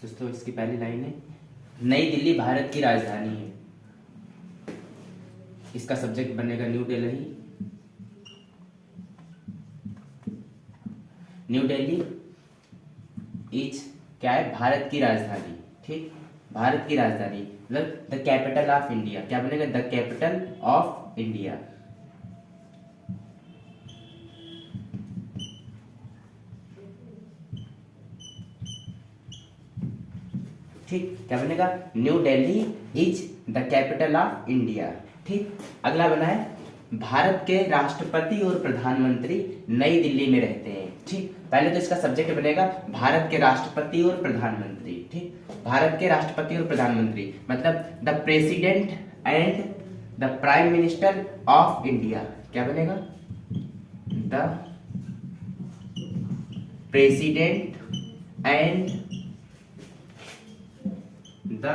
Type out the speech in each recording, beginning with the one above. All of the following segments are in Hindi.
दोस्तों इसकी पहली लाइन है, नई दिल्ली भारत की राजधानी है। इसका सब्जेक्ट बनेगा new Delhi. New Delhi is क्या है, भारत की राजधानी। ठीक, भारत की राजधानी मतलब द कैपिटल ऑफ इंडिया। क्या बनेगा, द कैपिटल ऑफ इंडिया। ठीक, क्या बनेगा, new Delhi is the capital of India. ठीक, अगला बना है, भारत के राष्ट्रपति और प्रधानमंत्री नई दिल्ली में रहते हैं। ठीक, पहले तो इसका सब्जेक्ट बनेगा भारत के राष्ट्रपति और प्रधानमंत्री। ठीक, भारत के राष्ट्रपति और प्रधानमंत्री मतलब the president and the prime minister of India. क्या बनेगा, the president and the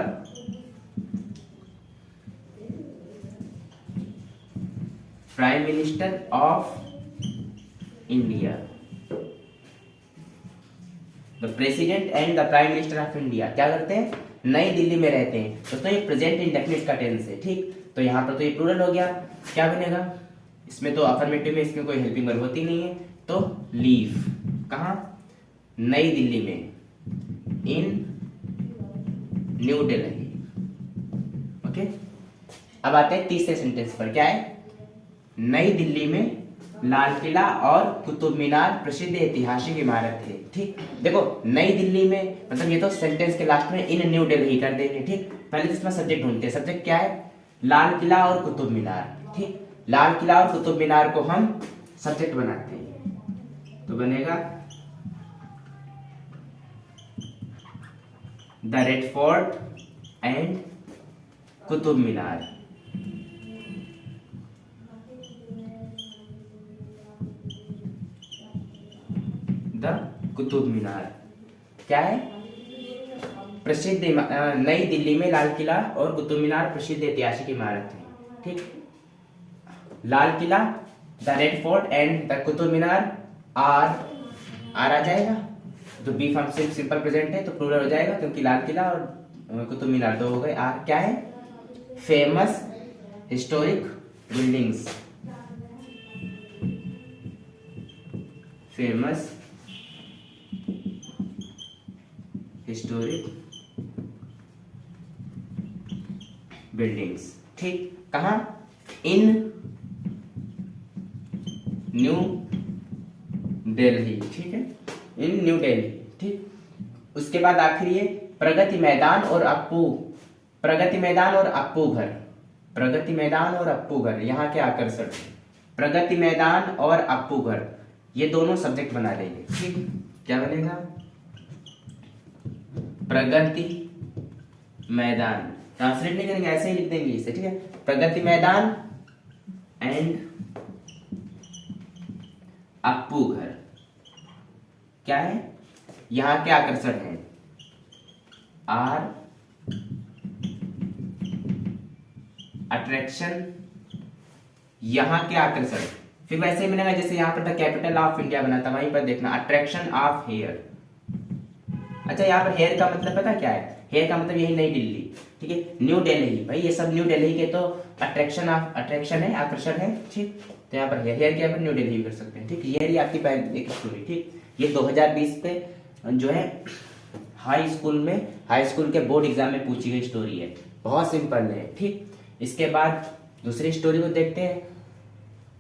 prime minister of India. The president and the prime minister of India क्या करते हैं, नई दिल्ली में रहते हैं। दोस्तों ये प्रेजेंट इंडेफिनिट का टेंस है। ठीक, तो यहाँ पर तो ये प्लूरल हो गया। क्या बनेगा, इसमें तो अफर्मेटिव में इसमें कोई हेल्पिंग वर्ब होती नहीं है, तो लीव। कहाँ, नई दिल्ली में, इन न्यू दिल्ली। ओके, अब आते हैं तीसरे सेंटेंस पर। क्या है, नई दिल्ली में लाल किला और कुतुब मीनार प्रसिद्ध ऐतिहासिक इमारत है। ठीक, देखो नई दिल्ली में मतलब ये तो सेंटेंस के लास्ट में इन न्यू दिल्ली कर देंगे। ठीक, पहले तो इसमें सब्जेक्ट ढूंढते हैं। सब्जेक्ट क्या है, लाल किला और कुतुब मीनार। ठीक, लाल किला और कुतुब मीनार को हम सब्जेक्ट बनाते हैं, तो बनेगा the red fort and Qutub Minar. The Qutub Minar क्या है, प्रसिद्ध नई दिल्ली में लाल किला और कुतुब मीनार प्रसिद्ध ऐतिहासिक इमारत है। ठीक, Lal Qila, the red fort and the Qutub Minar are आ जाएगा, तो बी फॉर्म से सिंपल प्रेजेंट है तो प्लूरल हो जाएगा, क्योंकि लाल किला और कुतुब मीनार दो हो गए। आर क्या है, famous historic buildings. Famous historic buildings. ठीक, कहाँ, इन न्यू दिल्ली। ठीक है, इन न्यू दिल्ली। ठीक, उसके बाद आखिरी है प्रगति मैदान और अप्पू। प्रगति मैदान और अप्पू घर। प्रगति मैदान और अप्पू घर यहाँ के आकर्षण, प्रगति मैदान और अप्पू घर ये दोनों सब्जेक्ट बना लेंगे। ठीक, क्या बनेगा, प्रगति मैदान। ट्रांसलेट नहीं करेंगे, ऐसे ही लिख देंगे इसे। ठीक है, प्रगति मैदान एंड अप्पू घर क्या है, यहाँ के आकर्षण है। आर अट्रैक्शन, यहाँ के आकर्षण। फिर वैसे ही मिलेगा जैसे यहाँ पर द कैपिटल ऑफ इंडिया बना था, वहीं पर देखना अट्रैक्शन ऑफ हेयर। अच्छा, यहाँ पर हेयर का मतलब पता क्या है, हेयर का मतलब यही नई दिल्ली। ठीक है, न्यू दिल्ली, भाई ये सब न्यू दिल्ली के तो अट्रैक्शन ऑफ अट्रैक्शन है, आकर्षण है। ठीक, तो यहाँ पर हेयर के यहाँ पर न्यू दिल्ली भी कर सकते हैं। ठीक, ये आपकी पहली एक स्टोरी। ठीक, ये 2020 पे जो है हाई स्कूल के बोर्ड एग्जाम में पूछी गई स्टोरी है, बहुत सिंपल है। ठीक, इसके बाद दूसरी स्टोरी को देखते हैं।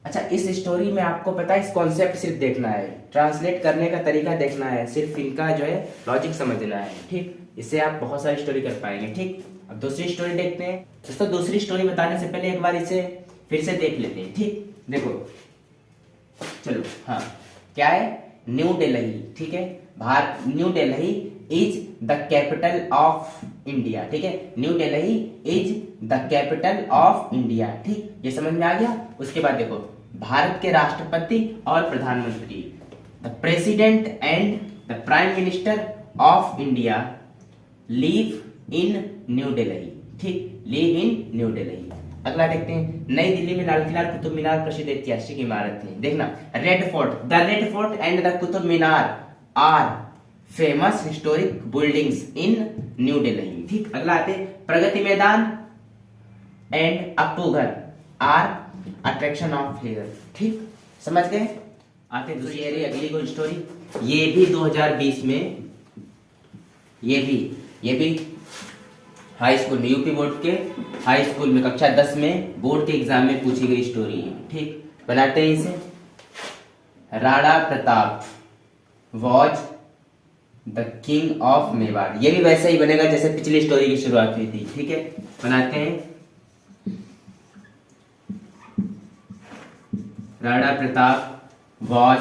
अच्छा, इस स्टोरी में आपको पता है इस कॉन्सेप्ट सिर्फ देखना है, ट्रांसलेट करने का तरीका देखना है, सिर्फ इनका जो है लॉजिक समझना है। ठीक, इससे आप बहुत सारी स्टोरी कर पाएंगे। ठीक, अब दूसरी स्टोरी देखते हैं। दोस्तों दूसरी स्टोरी बताने से पहले एक बार इसे फिर से देख लेते हैं। ठीक, देखो चलो, हाँ क्या है, न्यू दिल्ली। ठीक है, Bharat, new Delhi is the capital of India. ठीक है, new Delhi is the capital of India. ठीक, ये समझ में आ गया। उसके बाद देखो, भारत के राष्ट्रपति और प्रधानमंत्री, the president and the prime minister of India live in New Delhi. ठीक, लिव इन न्यू दिल्ली। अगला देखते हैं, नई दिल्ली में लाल किला और कुतुब मीनार प्रसिद्ध ऐतिहासिक इमारत है। देखना, Red Fort, the red fort and the Qutub Minar are famous historic buildings in New Delhi. ठीक, अगला आते प्रगति मैदान एंड अप्पू घर आर अट्रैक्शन ऑफ हेयर। ठीक, समझ गए। आते दूसरी अगली कोई स्टोरी, ये भी 2020 में, ये भी हाई स्कूल में, यूपी बोर्ड के हाई स्कूल में कक्षा 10 में बोर्ड के एग्जाम में पूछी गई स्टोरी है। ठीक, बनाते हैं इसे। Rana Pratap was the king of Mewar. ये भी वैसे ही बनेगा जैसे पिछली स्टोरी की शुरुआत हुई थी। ठीक है, बनाते हैं। Rana Pratap was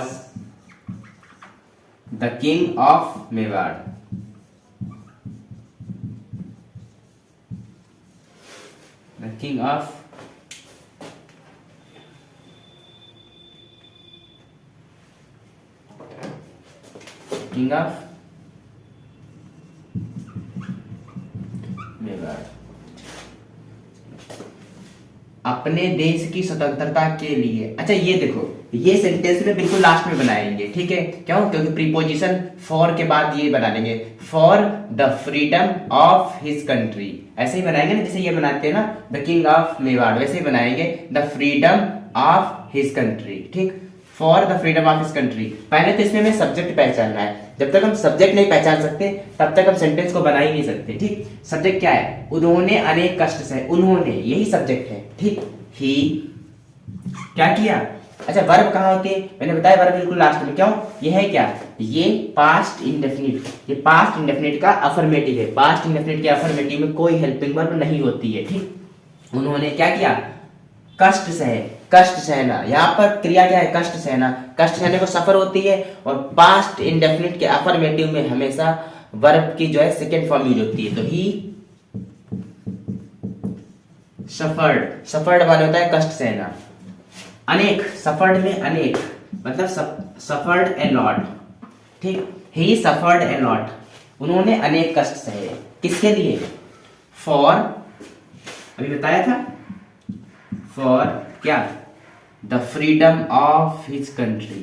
the king of Mewar. The king of Mewar. अपने देश की स्वतंत्रता के लिए। अच्छा, ये देखो, ये सेंटेंस में बिल्कुल लास्ट में बनाएंगे। ठीक है, क्यों? क्योंकि प्रीपोजिशन फॉर के बाद ये बना देंगे, for the freedom of his country. ऐसे ही बनाएंगे ना, जैसे ये बनाते हैं ना द किंग ऑफ मेवाड़, वैसे ही बनाएंगे the freedom of his country. ठीक, for the freedom of his country. पहले तो इसमें हमें सब्जेक्ट पहचानना है। जब तक हम सब्जेक्ट नहीं पहचान सकते तब तक हम सेंटेंस को बना ही नहीं सकते। ठीक, सब्जेक्ट क्या है? उन्होंने अनेक कष्ट सहे। उन्होंने, यही सब्जेक्ट है। ठीक, ही क्या किया? अच्छा, वर्ब कहाँ होते हैं? मैंने बताया वर्ब बिल्कुल लास्ट में। क्यों? ये है क्या? ये पास्ट इंडेफिनिट। ये पास्ट इंडेफिनिट का अफर्मेटिव है। पास्ट इंडेफिनिट के अफर्मेटिव में कोई हेल्पिंग वर्ब नहीं होती है। ठीक, उन्होंने क्या किया? कष्ट सहे। कष्ट सहना, यहाँ पर क्रिया क्या है? कष्ट सहना। कष्ट सहने को सफर होती है, और पास्ट इंडेफिनिट के अफर्मेटिव में हमेशा वर्ब की जो है सेकेंड फॉर्म यूज होती है। तो ही सफर्ड। सफर्ड वाला होता है कष्ट सहना। अनेक, सफर्ड में अनेक मतलब सफर्ड ए लॉट। ठीक, ही सफर्ड ए लॉट। उन्होंने अनेक कष्ट सहे। किसके लिए? फॉर, अभी बताया था, फॉर क्या? The freedom of his country.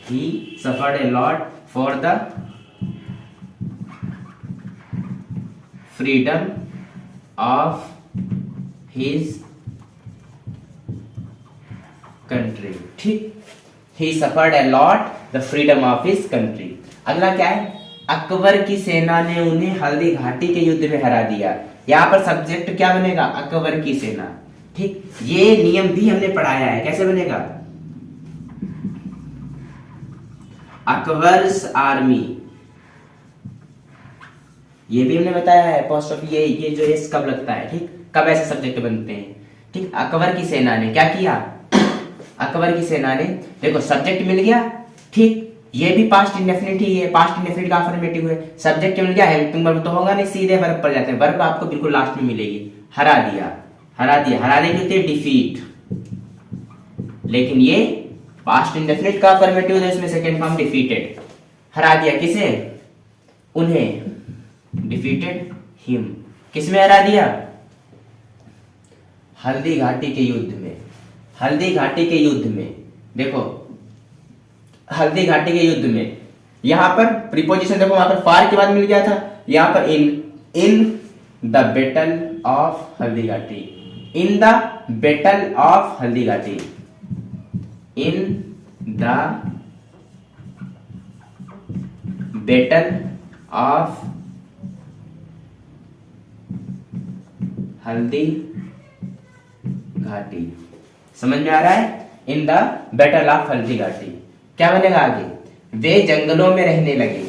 He suffered a lot for the freedom of his country. ठीक, he suffered a lot the freedom of his country. अगला क्या है? अकबर की सेना ने उन्हें हल्दी घाटी के युद्ध में हरा दिया। यहां पर सब्जेक्ट क्या बनेगा? अकबर की सेना। ठीक, ये नियम भी हमने पढ़ाया है। कैसे बनेगा? अकबर्स आर्मी, ये भी हमने बताया है। अपोस्ट्रोफी ये जो एस कब लगता है। ठीक, कब ऐसे सब्जेक्ट बनते हैं। ठीक, अकबर की सेना ने क्या किया? अकबर की सेना ने, देखो सब्जेक्ट मिल गया। ठीक, ये भी पास्ट इंडेफिनिट ही है, पास्ट इंडेफिनिट का अफर्मेटिव है। सब्जेक्ट मिल गया, हेल्पिंग वर्ब तो होगा नहीं, सीधे वर्ब पर जाते हैं। वर्ब आपको बिल्कुल लास्ट में मिलेगी। हरा दिया, हरा दिया, हराने की होती है डिफीट, लेकिन ये पास्ट इंडेफिनिट का अफर्मेटिव है, इसमें सेकंड फॉर्म डिफीटेड। हरा दिया किसे? उन्हें। Defeated him. किसमें हरा दिया? हल्दी घाटी के युद्ध में। हल्दी घाटी के युद्ध में, देखो हल्दी घाटी के युद्ध में, यहां पर प्रीपोजिशन देखो, वहां पर फार के बाद मिल गया था, यहां पर इन the battle of Haldi Ghati. In the battle of Haldi Ghati. In the battle of Haldi Ghati. समझ में आ रहा है? इन the battle of Haldi Ghati. क्या बनेगा आगे? वे जंगलों में रहने लगे।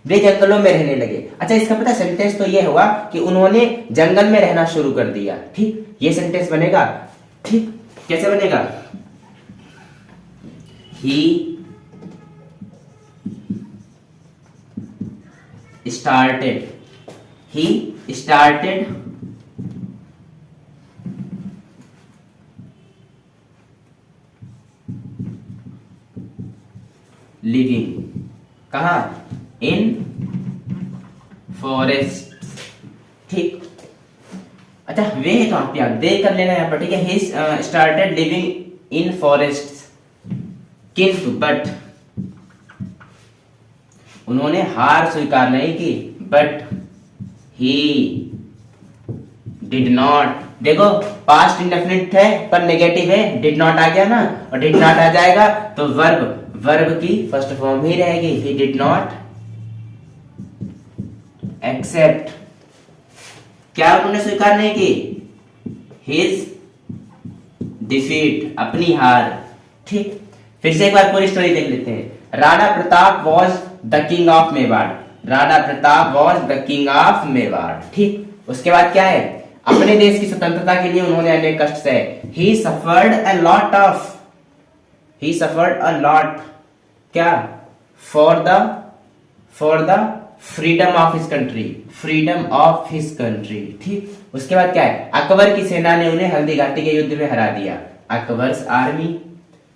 वे जंगलों में रहने लगे। अच्छा, इसका पता सेंटेंस तो ये हुआ कि उन्होंने जंगल में रहना शुरू कर दिया। ठीक, ये सेंटेंस बनेगा। ठीक, कैसे बनेगा? He started. He started living. कहा? In forest. ठीक, अच्छा वे है कहां पे? दे कर लेना यहां पर। ठीक है, ही स्टार्टेड लिविंग इन फॉरेस्ट, किंतु बट उन्होंने हार स्वीकार नहीं की, बट ही डिड नॉट। देखो पास्ट इंडेफिनिट है पर नेगेटिव है, डिड नॉट आ गया ना, और डिड नॉट आ जाएगा तो वर्ब की फर्स्ट फॉर्म ही रहेगी, ही डिड नॉट एक्सेप्ट। क्या उन्होंने स्वीकार नहीं की? हिज डिफीट, अपनी हार। ठीक, फिर से एक बार पूरी स्टोरी देख लेते हैं। Rana Pratap was the king of Mewar. Rana Pratap was the king of Mewar. ठीक, उसके बाद क्या है? अपने देश की स्वतंत्रता के लिए उन्होंने अनेक कष्ट सहे। ही सफर्ड अ लॉट क्या? For the freedom of his country. ठीक, उसके बाद क्या है? अकबर की सेना ने उन्हें हल्दी घाटी के युद्ध में हरा दिया। अकबर्स आर्मी,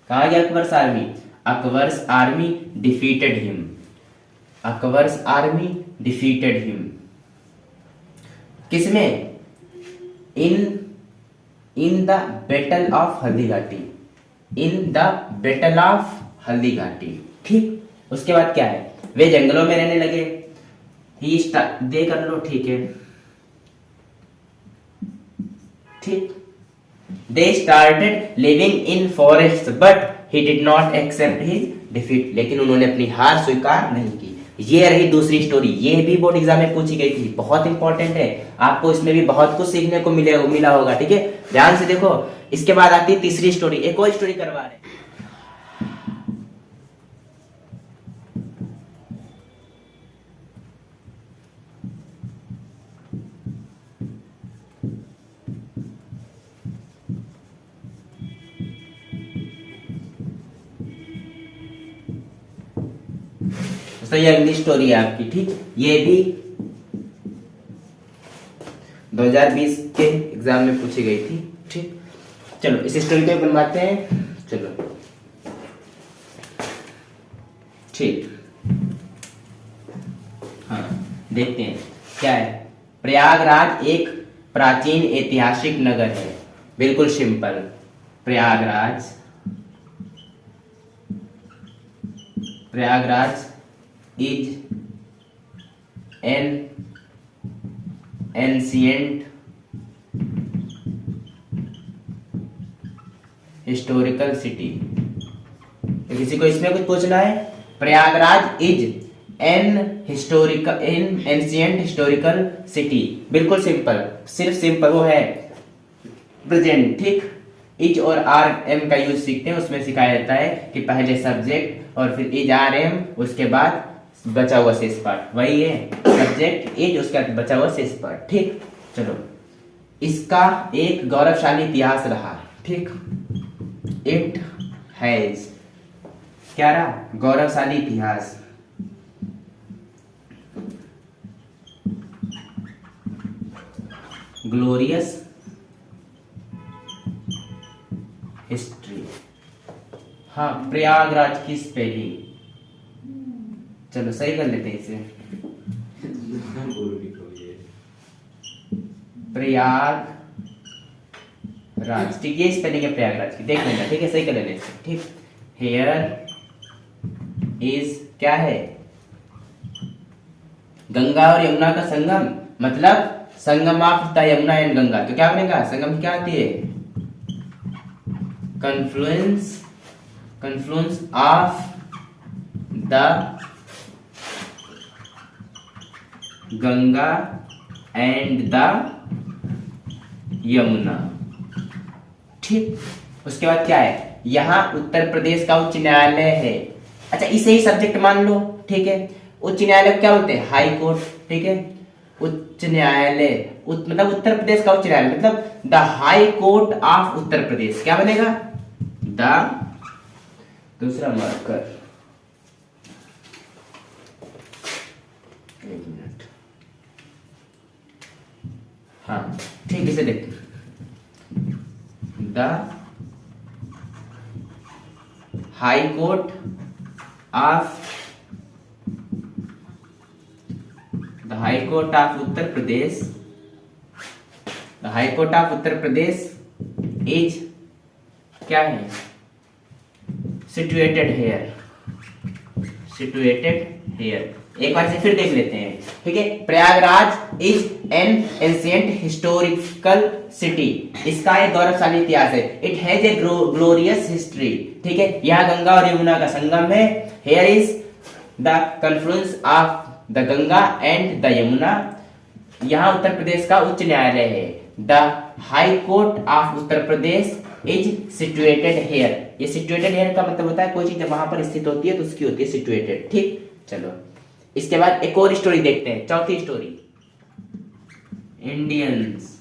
कहा गया Akbar's army? Akbar's army defeated him. Akbar's army defeated him. किसमें? In the battle of Haldighati. In the battle of Haldighati. ठीक, उसके बाद क्या है? वे जंगलों में रहने लगे। दे कर लो, ठीक है। ठीक, they started living in forest but he did not accept his defeat. लेकिन उन्होंने अपनी हार स्वीकार नहीं की। ये रही दूसरी स्टोरी। ये भी बोर्ड एग्जाम में पूछी गई थी, बहुत इंपॉर्टेंट है। आपको इसमें भी बहुत कुछ सीखने को मिला होगा। ठीक है, ध्यान से देखो। इसके बाद आती है तीसरी स्टोरी। एक और स्टोरी करवा रहे। तो ये अगली स्टोरी है आपकी। ठीक, ये भी 2020 के एग्जाम में पूछी गई थी। ठीक, चलो इस स्टोरी को बनवाते हैं। चलो, ठीक, हाँ देखते हैं क्या है। प्रयागराज एक प्राचीन ऐतिहासिक नगर है। बिल्कुल simple. Prayagraj is an ancient historical city। किसी को इसमें कुछ पूछना है? Prayagraj is an ancient historical city. बिल्कुल सिंपल, सिर्फ सिंपल वो है प्रेजेंट। ठीक, इज और आर एम का यूज सीखते हैं। उसमें सिखाया जाता है कि पहले सब्जेक्ट और फिर इज आर एम, उसके बाद बचा हुआ शेष पार्ट। वही है सब्जेक्ट इज, उसके बाद बचा हुआ शेष पार्ट। ठीक, चलो, इसका एक गौरवशाली इतिहास रहा। ठीक, इट हैज, क्या रहा? गौरवशाली इतिहास। Glorious history. हाँ, प्रयागराज की स्पेलिंग, चलो सही कर लेते हैं इसे। प्रयागराज, ठीक, ये स्पेलिंग है प्रयागराज की, देख लेना। ठीक है, सही कर लेते हैं। ठीक, हेयर इज, क्या है? गंगा और यमुना का संगम, मतलब sangam of the Yamuna and Ganga. तो क्या बनेगा? संगम क्या आती है? confluence of the Ganga and the Yamuna. ठीक, उसके बाद क्या है? यहाँ उत्तर प्रदेश का उच्च न्यायालय है। अच्छा, इसे ही सब्जेक्ट मान लो। ठीक है, उच्च न्यायालय क्या बोलते हैं? High court. ठीक है, उच्च न्यायालय मतलब उत्तर प्रदेश का उच्च न्यायालय, मतलब the High Court of Uttar प्रदेश। क्या बनेगा? द, दूसरा मार्कर, एक मिनट, हाँ ठीक, इसे देखते हैं। The High Court of Uttar Pradesh, the High Court of Uttar Pradesh is, क्या है? situated here. एक बार से फिर देख लेते हैं, ठीक है। Prayagraj is an ancient historical city, इसका एक गौरवशाली इतिहास है। It has a glorious history, ठीक है। यहाँ गंगा और यमुना का संगम है। Here is the confluence of the Ganga and the Yamuna. यहाँ उत्तर प्रदेश का उच्च न्यायालय है। The High Court of Uttar Pradesh is situated here. ये सिचुएटेड हेयर का मतलब होता है कोई चीज जब वहां पर स्थित होती है तो उसकी होती है सिचुएटेड, ठीक। चलो इसके बाद एक और स्टोरी देखते हैं, चौथी स्टोरी, इंडियंस,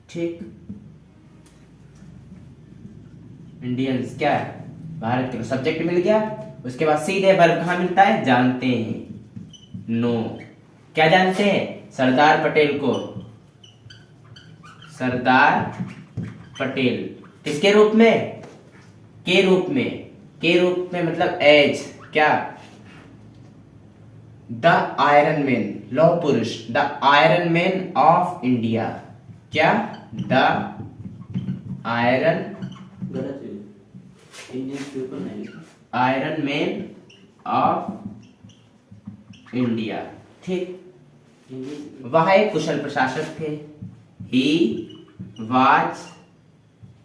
ठीक। इंडियंस क्या है, भारत का सब्जेक्ट मिल गया। उसके बाद सीधे वर्ब कहां मिलता है, जानते हैं, नो। क्या जानते हैं, सरदार पटेल को, सरदार पटेल किसके रूप में, के रूप में, के रूप में मतलब एज, क्या, द आयरन मैन, लौह पुरुष, the iron man of India, क्या, the iron, iron man of India, ठीक। वह एक कुशल प्रशासक थे। He was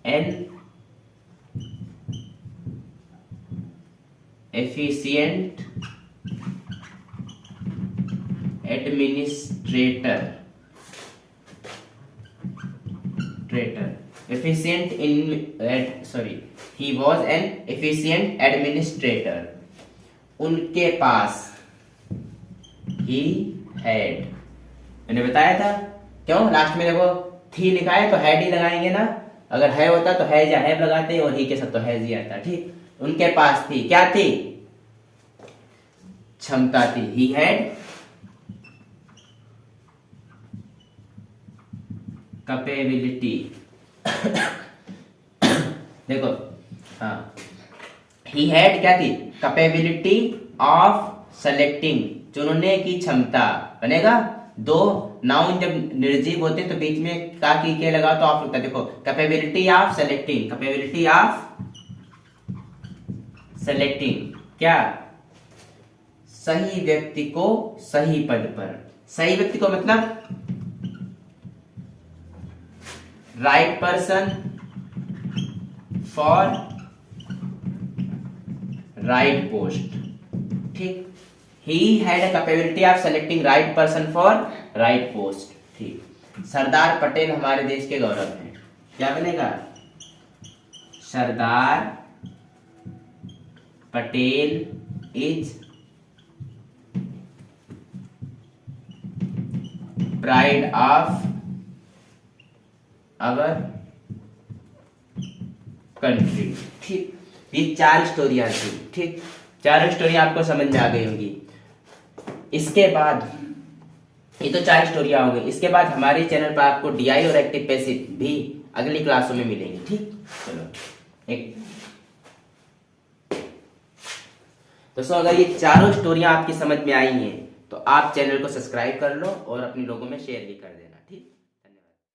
an efficient administrator, efficient in sorry he was an efficient administrator। उनके पास, he had, मैंने बताया था, क्यों लास्ट में देखो थी लिखा है तो हैड ही लगाएंगे ना, अगर है होता तो हैज या हैव लगाते और ही के साथ तो हैज ही आता, ठीक। उनके पास थी, क्या थी, क्षमता थी। he had कैपेबिलिटी देखो, हाँ, ही हैड क्या थी, कैपेबिलिटी ऑफ सेलेक्टिंग, चुनने की क्षमता, बनेगा। दो नाउन जब निर्जीव होते तो बीच में का की के लगा तो ऑफ लगता है। देखो capability of selecting, capability of selecting, क्या, सही व्यक्ति को सही पद पर, सही व्यक्ति को मतलब right person for right post, ठीक। He had a capability of selecting right person for right post, ठीक। सरदार पटेल हमारे देश के गौरव हैं, क्या बनेगा, Sardar Patel is pride of our country, ठीक। ये चार स्टोरियां थी, ठीक। चार स्टोरी आपको समझ में आ गई होंगी। इसके बाद ये तो चार स्टोरियां हो गई। इसके बाद हमारे चैनल पर आपको डीआई और एक्टिव पैसिव भी अगली क्लासों में मिलेंगे, ठीक। चलो एक दोस्तों, अगर ये चारों स्टोरियां आपकी समझ में आई हैं तो आप चैनल को सब्सक्राइब कर लो और अपने लोगों में शेयर भी कर देना।